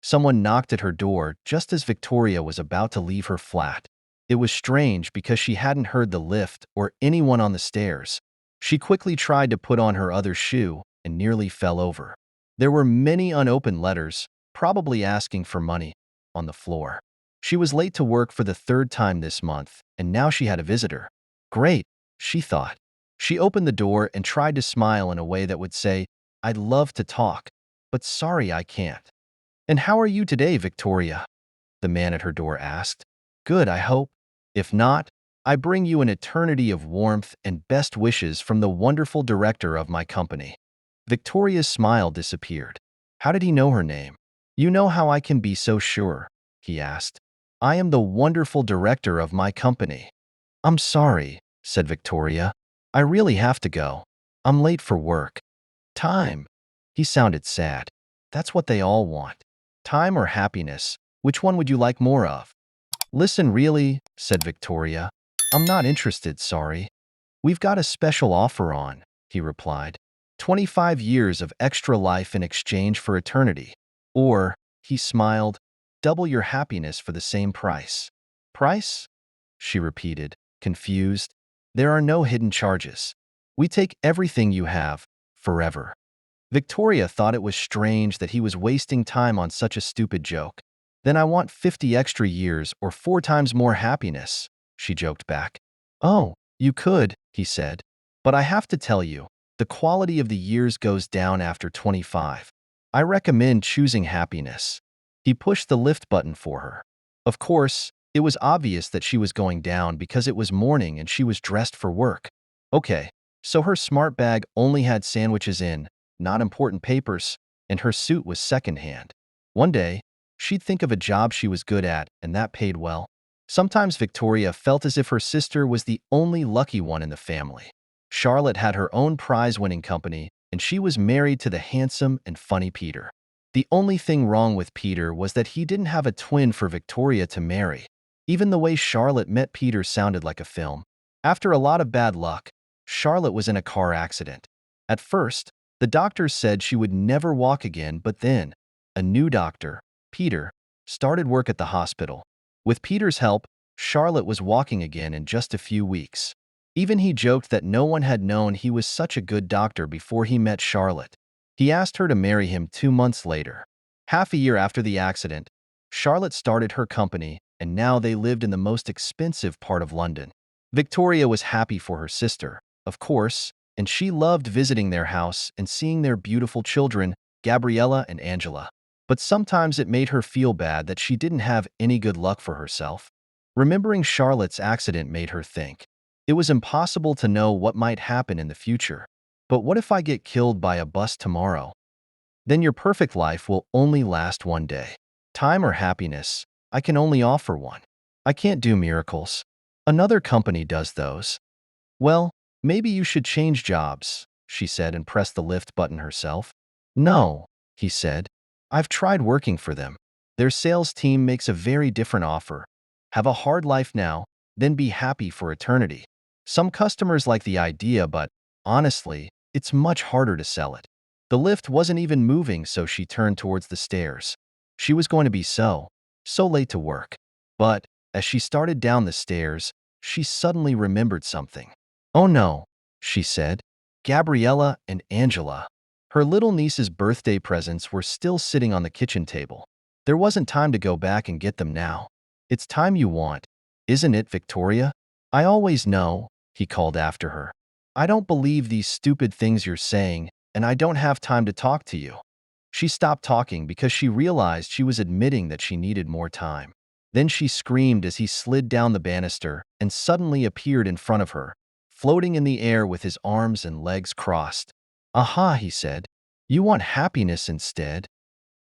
Someone knocked at her door just as Victoria was about to leave her flat. It was strange because she hadn't heard the lift or anyone on the stairs. She quickly tried to put on her other shoe and nearly fell over. There were many unopened letters, probably asking for money, on the floor. She was late to work for the third time this month, and now she had a visitor. Great, she thought. She opened the door and tried to smile in a way that would say, "I'd love to talk, but sorry I can't." "And how are you today, Victoria?" the man at her door asked. "Good, I hope. If not, I bring you an eternity of warmth and best wishes from the wonderful director of my company." Victoria's smile disappeared. How did he know her name? "You know how I can be so sure?" he asked. "I am the wonderful director of my company." "I'm sorry," said Victoria. "I really have to go. I'm late for work." "Time." He sounded sad. "That's what they all want. Time or happiness, which one would you like more of?" "Listen, really," said Victoria. "I'm not interested, sorry." "We've got a special offer on," he replied. 25 years of extra life in exchange for eternity. Or, he smiled, double your happiness for the same price. "Price?" she repeated, confused. "There are no hidden charges. We take everything you have, forever." Victoria thought it was strange that he was wasting time on such a stupid joke. "Then I want 50 extra years or 4 times more happiness," she joked back. "Oh, you could," he said. "But I have to tell you, the quality of the years goes down after 25. I recommend choosing happiness." He pushed the lift button for her. Of course, it was obvious that she was going down because it was morning and she was dressed for work. Okay, so her smart bag only had sandwiches in, not important papers, and her suit was secondhand. One day, she'd think of a job she was good at, and that paid well. Sometimes Victoria felt as if her sister was the only lucky one in the family. Charlotte had her own prize-winning company, and she was married to the handsome and funny Peter. The only thing wrong with Peter was that he didn't have a twin for Victoria to marry. Even the way Charlotte met Peter sounded like a film. After a lot of bad luck, Charlotte was in a car accident. At first, the doctors said she would never walk again, but then, a new doctor, Peter, started work at the hospital. With Peter's help, Charlotte was walking again in just a few weeks. Even he joked that no one had known he was such a good doctor before he met Charlotte. He asked her to marry him 2 months later. Half a year after the accident, Charlotte started her company, and now they lived in the most expensive part of London. Victoria was happy for her sister, of course, and she loved visiting their house and seeing their beautiful children, Gabriella and Angela. But sometimes it made her feel bad that she didn't have any good luck for herself. Remembering Charlotte's accident made her think, it was impossible to know what might happen in the future. But what if I get killed by a bus tomorrow? Then your perfect life will only last one day. Time or happiness, I can only offer one. I can't do miracles. Another company does those. "Well, maybe you should change jobs," she said and pressed the lift button herself. "No," he said. "I've tried working for them. Their sales team makes a very different offer. Have a hard life now, then be happy for eternity. Some customers like the idea, but honestly, it's much harder to sell it." The lift wasn't even moving, so she turned towards the stairs. She was going to be so late to work. But as she started down the stairs, she suddenly remembered something. "Oh no," she said. Gabriella and Angela. Her little niece's birthday presents were still sitting on the kitchen table. There wasn't time to go back and get them now. "It's time you want, isn't it, Victoria?" "I always know," he called after her. "I don't believe these stupid things you're saying, and I don't have time to talk to you." She stopped talking because she realized she was admitting that she needed more time. Then she screamed as he slid down the banister and suddenly appeared in front of her, floating in the air with his arms and legs crossed. "Aha," he said. "You want happiness instead."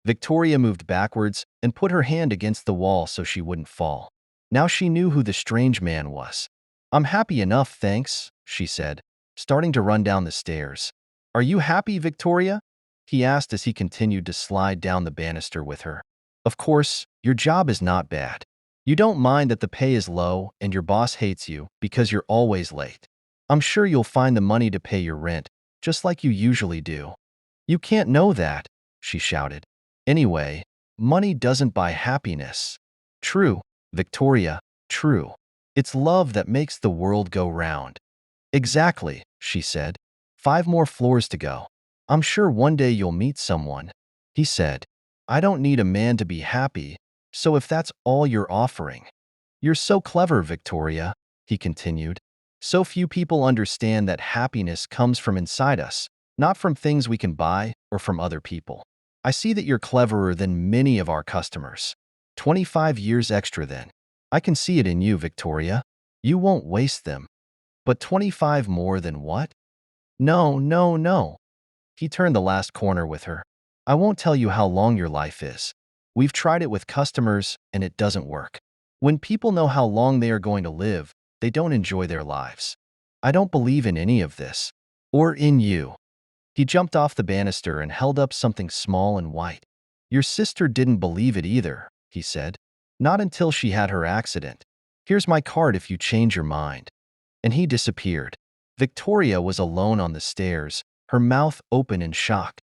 Victoria moved backwards and put her hand against the wall so she wouldn't fall. Now she knew who the strange man was. "I'm happy enough, thanks," she said, starting to run down the stairs. "Are you happy, Victoria?" he asked as he continued to slide down the banister with her. "Of course, your job is not bad. You don't mind that the pay is low and your boss hates you because you're always late. I'm sure you'll find the money to pay your rent, just like you usually do." "You can't know that," she shouted. "Anyway, Money doesn't buy happiness. True, Victoria, true. It's love that makes the world go round. Exactly, she said. 5 more floors to go. I'm sure one day you'll meet someone. He said, I don't need a man to be happy, so if that's all you're offering. You're so clever, Victoria, he continued. So few people understand that happiness comes from inside us, not from things we can buy or from other people. I see that you're cleverer than many of our customers. 25 years extra then. I can see it in you, Victoria. You won't waste them. But 25 more than what? No, no, no. He turned the last corner with her. I won't tell you how long your life is. We've tried it with customers, and it doesn't work. When people know how long they are going to live, they don't enjoy their lives. I don't believe in any of this. Or in you. He jumped off the banister and held up something small and white. Your sister didn't believe it either, he said. Not until she had her accident. Here's my card if you change your mind. And he disappeared. Victoria was alone on the stairs, her mouth open in shock.